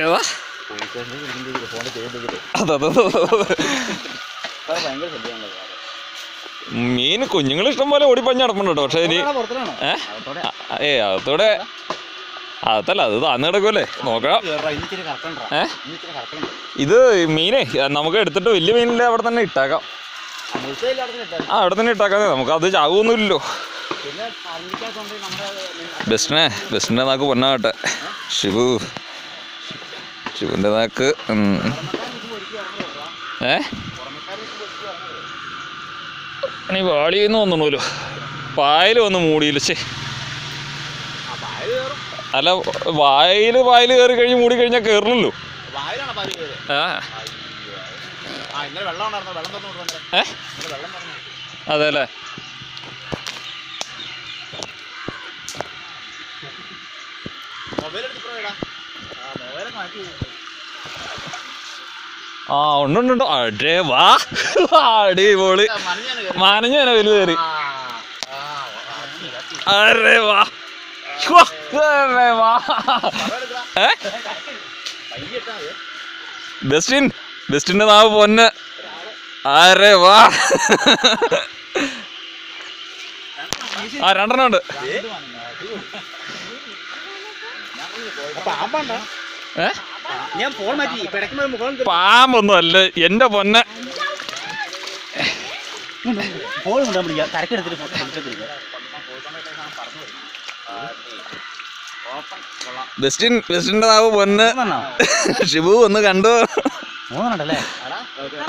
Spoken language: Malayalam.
ഏതാ മീൻ കുഞ്ഞുങ്ങൾ ഇഷ്ടം പോലെ ഓടിപ്പഞ്ഞ് നടപ്പുണ്ട് കേട്ടോ. പക്ഷെ ഇനി അകത്തൂടെ അതല്ല അത് താന്ന് കിടക്കുമല്ലേ നോക്കാം. ഇത് മീനേ നമുക്ക് എടുത്തിട്ട് വലിയ മീനില്ലേ അവിടെ തന്നെ ഇട്ടാക്കാം. അവിടെ തന്നെ ഇട്ടാക്കാം. നമുക്ക് അത് ചാവുമൊന്നുമില്ലല്ലോ. ബെസ്റ്റിനെ നാക്ക് പൊന്നാകട്ടെ. ശിവന്റെ നാക്ക് നീ വാളിന്ന് തോന്നണല്ലോ. പായൽ വന്ന് മൂടിയില്ല. അല്ല വായിൽ കയറി കഴിഞ്ഞ് മൂടി കഴിഞ്ഞാൽ കയറില്ലല്ലോ. അതെ അല്ലേ. ആ ഉണ്ടുണ്ടോ. അടേ വാ അടിപൊളി. മനഞ്ഞ വലു കയറി. അരേ വാ ബെസ്റ്റിന്റെ നാവ് പൊന്ന്. അരേ വാ. ആ രണ്ടെണ്ണം ഉണ്ട്. പാമ്പൊന്നും അല്ല എന്റെ പൊന്നെ. ബെസ്റ്റിന്റെ നാവ് പൊന്ന്. ഷിബു ഒന്ന് കണ്ടു.